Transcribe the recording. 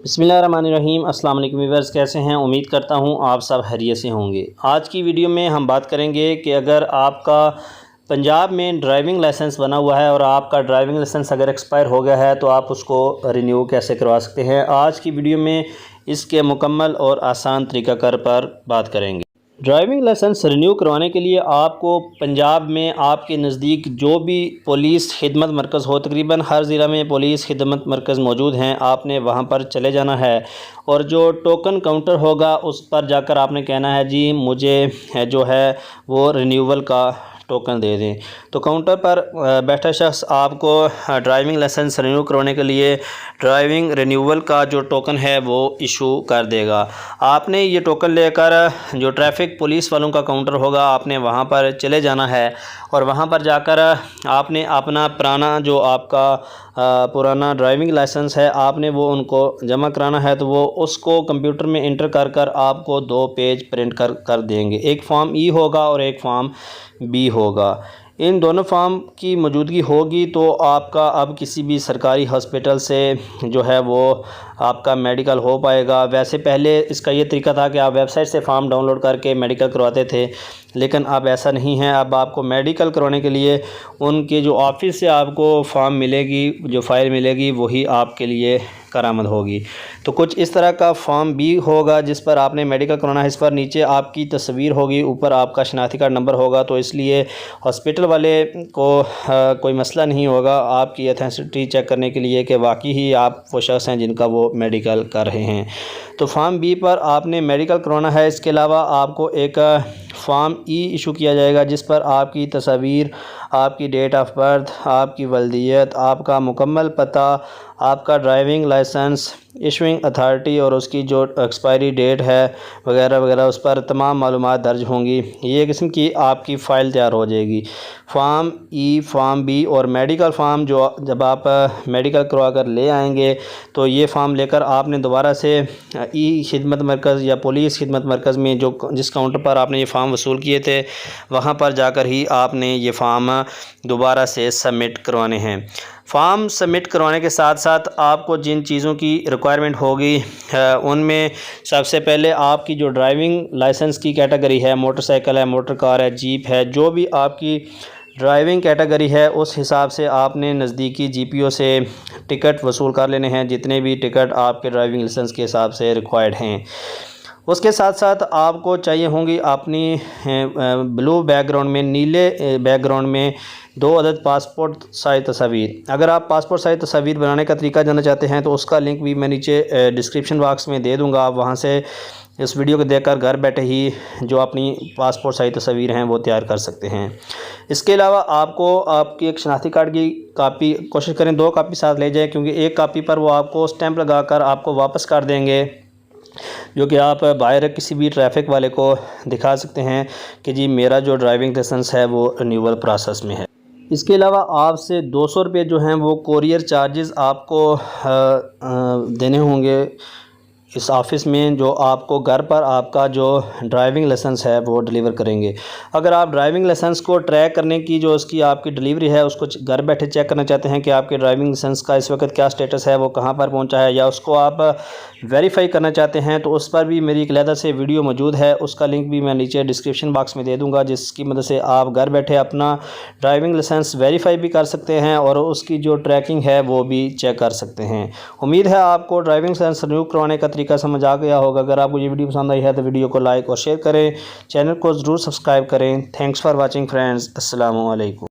بسم اللہ الرحمن الرحیم۔ السلام علیکم ویورز، کیسے ہیں؟ امید کرتا ہوں آپ سب خیریت سے ہوں گے۔ آج کی ویڈیو میں ہم بات کریں گے کہ اگر آپ کا پنجاب میں ڈرائیونگ لائسنس بنا ہوا ہے اور آپ کا ڈرائیونگ لائسنس اگر ایکسپائر ہو گیا ہے تو آپ اس کو رینیو کیسے کروا سکتے ہیں۔ آج کی ویڈیو میں اس کے مکمل اور آسان طریقہ کار پر بات کریں گے۔ ڈرائیونگ لائسنس رینیو کروانے کے لیے آپ کو پنجاب میں آپ کے نزدیک جو بھی پولیس خدمت مرکز ہو، تقریباً ہر ضلع میں پولیس خدمت مرکز موجود ہیں، آپ نے وہاں پر چلے جانا ہے اور جو ٹوکن کاؤنٹر ہوگا اس پر جا کر آپ نے کہنا ہے جی مجھے جو ہے وہ رینیول کا ٹوکن دے دیں۔ تو کاؤنٹر پر بیٹھا شخص آپ کو ڈرائیونگ لائسنس رینیو کروانے کے لیے ڈرائیونگ رینیول کا جو ٹوکن ہے وہ ایشو کر دے گا۔ آپ نے یہ ٹوکن لے کر جو ٹریفک پولیس والوں کا کاؤنٹر ہوگا آپ نے وہاں پر چلے جانا ہے اور وہاں پر جا کر آپ نے اپنا پرانا جو آپ کا پرانا ڈرائیونگ لائسنس ہے آپ نے وہ ان کو جمع کرانا ہے، تو وہ اس کو کمپیوٹر میں انٹر کر کر آپ کو 2 پیج پرنٹ کر دیں گے۔ ایک فارم ای ہوگا اور ایک فارم بی ہوگا۔ ان دونوں فارم کی موجودگی ہوگی تو آپ کا اب کسی بھی سرکاری ہاسپٹل سے جو ہے وہ آپ کا میڈیکل ہو پائے گا۔ ویسے پہلے اس کا یہ طریقہ تھا کہ آپ ویب سائٹ سے فارم ڈاؤن لوڈ کر کے میڈیکل کرواتے تھے، لیکن اب ایسا نہیں ہے۔ اب آپ کو میڈیکل کروانے کے لیے ان کے جو آفس سے آپ کو فارم ملے گی، جو فائل ملے گی، وہی آپ کے لیے کارآمد ہوگی۔ تو کچھ اس طرح کا فارم بھی ہوگا جس پر آپ نے میڈیکل کرانا ہے۔ اس پر نیچے آپ کی تصویر ہوگی، اوپر آپ کا شناختی کارڈ نمبر ہوگا، تو اس لیے ہاسپٹل والے کو کوئی مسئلہ نہیں ہوگا آپ کی ایتھنسٹی چیک کرنے کے لیے کہ واقعی ہی آپ وہ شخص ہیں جن کا وہ میڈیکل کر رہے ہیں۔ تو فارم بی پر آپ نے میڈیکل کرانا ہے۔ اس کے علاوہ آپ کو ایک فارم ای ایشو کیا جائے گا جس پر آپ کی تصاویر، آپ کی ڈیٹ آف برتھ، آپ کی ولدیت، آپ کا مکمل پتہ، آپ کا ڈرائیونگ لائسنس، ایشوئنگ اتھارٹی اور اس کی جو ایکسپائری ڈیٹ ہے وغیرہ وغیرہ، اس پر تمام معلومات درج ہوں گی۔ یہ قسم کی آپ کی فائل تیار ہو جائے گی۔ فارم ای، فارم بی اور میڈیکل فارم جو جب آپ میڈیکل کروا کر لے آئیں گے تو یہ فارم لے کر آپ نے دوبارہ سے ای خدمت مرکز یا پولیس خدمت مرکز میں جس کاؤنٹر پر آپ نے یہ فارم وصول کیے تھے وہاں پر جا کر ہی آپ نے یہ فارم دوبارہ سے سبمٹ کروانے ہیں۔ فارم سبمٹ کروانے کے ساتھ ساتھ آپ کو جن چیزوں کی ریکوائرمنٹ ہوگی ان میں سب سے پہلے آپ کی جو ڈرائیونگ لائسنس کی کیٹیگری ہے، موٹر سائیکل ہے، موٹر کار ہے، جیپ ہے، جو بھی آپ کی ڈرائیونگ کیٹیگری ہے اس حساب سے آپ نے نزدیکی جی پی او سے ٹکٹ وصول کر لینے ہیں، جتنے بھی ٹکٹ آپ کے ڈرائیونگ لائسنس کے حساب سے ریکوائرڈ ہیں۔ اس کے ساتھ ساتھ آپ کو چاہیے ہوں گی اپنی بلو بیک گراؤنڈ میں، نیلے بیک گراؤنڈ میں 2 عدد پاسپورٹ سائز تصاویر۔ اگر آپ پاسپورٹ سائز تصاویر بنانے کا طریقہ جاننا چاہتے ہیں تو اس کا لنک بھی میں نیچے ڈسکرپشن باکس میں دے دوں گا، آپ وہاں سے اس ویڈیو کو دیکھ کر گھر بیٹھے ہی جو اپنی پاسپورٹ سائز تصاویر ہیں وہ تیار کر سکتے ہیں۔ اس کے علاوہ آپ کو آپ کی ایک شناختی کارڈ کی کاپی کوشش کریں 2 کاپی ساتھ لے جائیں، کیونکہ ایک کاپی پر وہ آپ کو اسٹیمپ لگا کر آپ کو واپس کر دیں گے، جو کہ آپ باہر کسی بھی ٹریفک والے کو دکھا سکتے ہیں کہ جی میرا جو ڈرائیونگ لائسنس ہے وہ رینیول پروسیس میں ہے۔ اس کے علاوہ آپ سے 200 روپے جو ہیں وہ کوریئر چارجز آپ کو دینے ہوں گے اس آفس میں، جو آپ کو گھر پر آپ کا جو ڈرائیونگ لائسنس ہے وہ ڈیلیور کریں گے۔ اگر آپ ڈرائیونگ لائسنس کو ٹریک کرنے کی جو اس کی آپ کی ڈیلیوری ہے اس کو گھر بیٹھے چیک کرنا چاہتے ہیں کہ آپ کے ڈرائیونگ لائسنس کا اس وقت کیا سٹیٹس ہے، وہ کہاں پر پہنچا ہے، یا اس کو آپ ویریفائی کرنا چاہتے ہیں تو اس پر بھی میری ایک علیحدہ سے ویڈیو موجود ہے، اس کا لنک بھی میں نیچے ڈسکرپشن باکس میں دے دوں گا، جس کی مدد سے آپ گھر بیٹھے اپنا ڈرائیونگ لائسنس ویریفائی بھی کر سکتے ہیں اور اس کی جو ٹریکنگ ہے وہ بھی چیک کر سکتے ہیں۔ امید ہے آپ کو ڈرائیونگ لائسنس رینیو کروانے کا طریقہ سمجھ آ گیا ہوگا۔ اگر آپ کو یہ ویڈیو پسند آئی ہے تو ویڈیو کو لائک اور شیئر کریں، چینل کو ضرور سبسکرائب کریں۔ تھینکس فار واچنگ فرینڈز، السلام علیکم۔